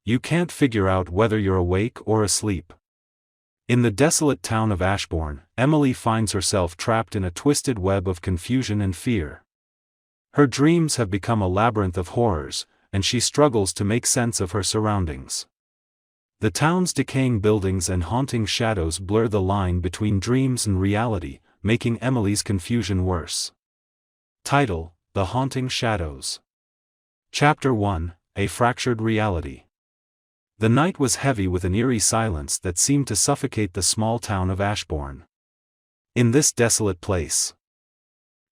You can't figure out whether you're awake or asleep. In the desolate town of Ashbourne, Emily finds herself trapped in a twisted web of confusion and fear. Her dreams have become a labyrinth of horrors, and she struggles to make sense of her surroundings. The town's decaying buildings and haunting shadows blur the line between dreams and reality, making Emily's confusion worse. Title: The Haunting Shadows. Chapter 1: A Fractured Reality. The night was heavy with an eerie silence that seemed to suffocate the small town of Ashbourne. In this desolate place,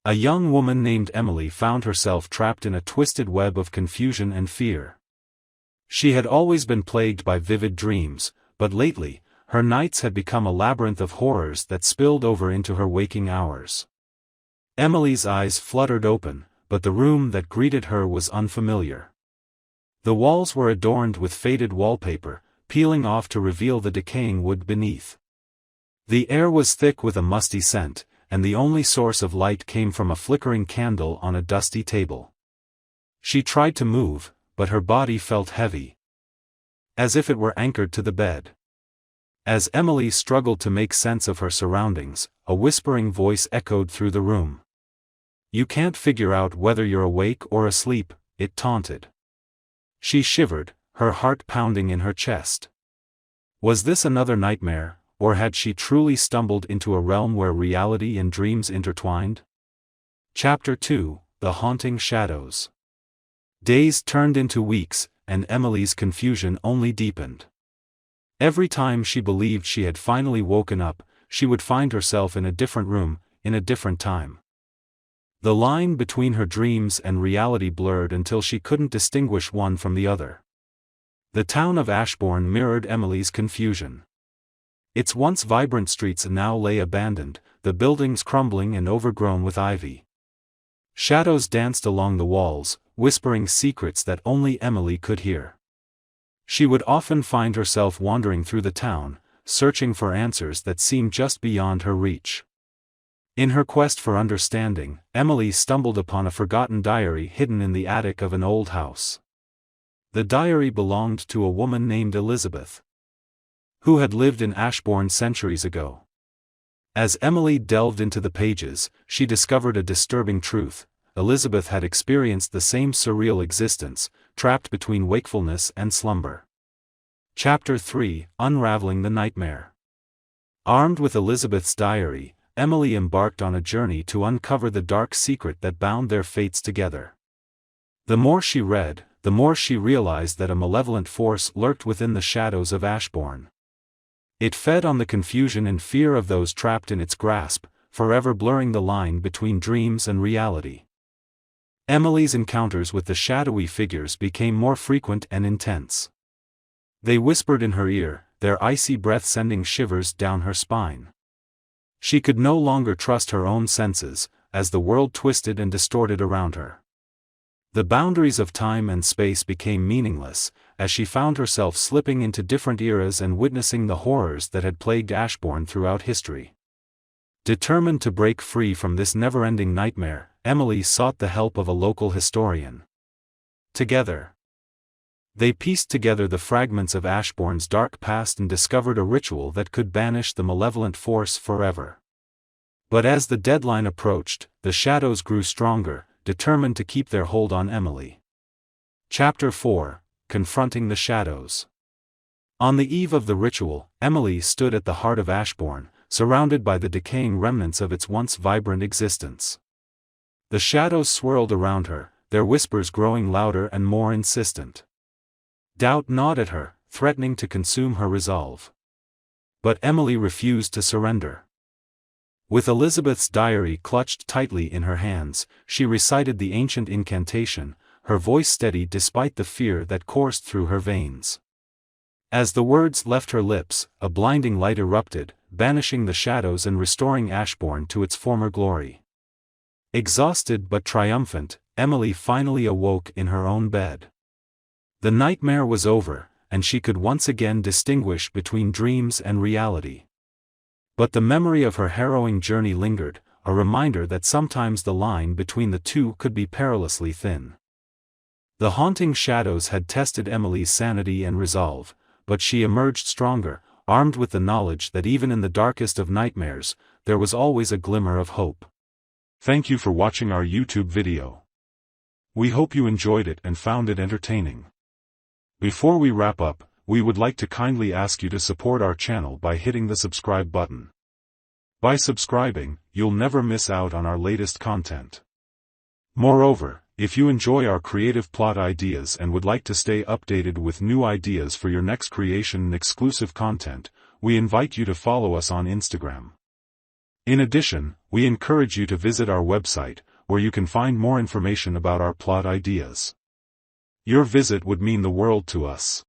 a young woman named Emily found herself trapped in a twisted web of confusion and fear. She had always been plagued by vivid dreams, but lately, her nights had become a labyrinth of horrors that spilled over into her waking hours. Emily's eyes fluttered open, but the room that greeted her was unfamiliar. The walls were adorned with faded wallpaper, peeling off to reveal the decaying wood beneath. The air was thick with a musty scent, and the only source of light came from a flickering candle on a dusty table. She tried to move, but her body felt heavy, as if it were anchored to the bed. As Emily struggled to make sense of her surroundings, a whispering voice echoed through the room. "You can't figure out whether you're awake or asleep," it taunted. She shivered, her heart pounding in her chest. Was this another nightmare, or had she truly stumbled into a realm where reality and dreams intertwined? Chapter 2: The Haunting Shadows. Days turned into weeks, and Emily's confusion only deepened. Every time she believed she had finally woken up, she would find herself in a different room, in a different time. The line between her dreams and reality blurred until she couldn't distinguish one from the other. The town of Ashbourne mirrored Emily's confusion. Its once vibrant streets now lay abandoned, the buildings crumbling and overgrown with ivy. Shadows danced along the walls, whispering secrets that only Emily could hear. She would often find herself wandering through the town, searching for answers that seemed just beyond her reach. In her quest for understanding, Emily stumbled upon a forgotten diary hidden in the attic of an old house. The diary belonged to a woman named Elizabeth, who had lived in Ashbourne centuries ago. As Emily delved into the pages, she discovered a disturbing truth: Elizabeth had experienced the same surreal existence, trapped between wakefulness and slumber. Chapter 3: Unraveling the Nightmare. Armed with Elizabeth's diary, Emily embarked on a journey to uncover the dark secret that bound their fates together. The more she read, the more she realized that a malevolent force lurked within the shadows of Ashbourne. It fed on the confusion and fear of those trapped in its grasp, forever blurring the line between dreams and reality. Emily's encounters with the shadowy figures became more frequent and intense. They whispered in her ear, their icy breath sending shivers down her spine. She could no longer trust her own senses, as the world twisted and distorted around her. The boundaries of time and space became meaningless, as she found herself slipping into different eras and witnessing the horrors that had plagued Ashbourne throughout history. Determined to break free from this never-ending nightmare, Emily sought the help of a local historian. Together, they pieced together the fragments of Ashbourne's dark past and discovered a ritual that could banish the malevolent force forever. But as the deadline approached, the shadows grew stronger, determined to keep their hold on Emily. Chapter 4: Confronting the Shadows. On the eve of the ritual, Emily stood at the heart of Ashbourne, surrounded by the decaying remnants of its once vibrant existence. The shadows swirled around her, their whispers growing louder and more insistent. Doubt gnawed at her, threatening to consume her resolve. But Emily refused to surrender. With Elizabeth's diary clutched tightly in her hands, she recited the ancient incantation, her voice steady despite the fear that coursed through her veins. As the words left her lips, a blinding light erupted, banishing the shadows and restoring Ashbourne to its former glory. Exhausted but triumphant, Emily finally awoke in her own bed. The nightmare was over, and she could once again distinguish between dreams and reality. But the memory of her harrowing journey lingered, a reminder that sometimes the line between the two could be perilously thin. The haunting shadows had tested Emily's sanity and resolve, but she emerged stronger, armed with the knowledge that even in the darkest of nightmares, there was always a glimmer of hope. Thank you for watching our YouTube video. We hope you enjoyed it and found it entertaining. Before we wrap up, we would like to kindly ask you to support our channel by hitting the subscribe button. By subscribing, you'll never miss out on our latest content. Moreover, if you enjoy our creative plot ideas and would like to stay updated with new ideas for your next creation and exclusive content, we invite you to follow us on Instagram. In addition, we encourage you to visit our website, where you can find more information about our plot ideas. Your visit would mean the world to us.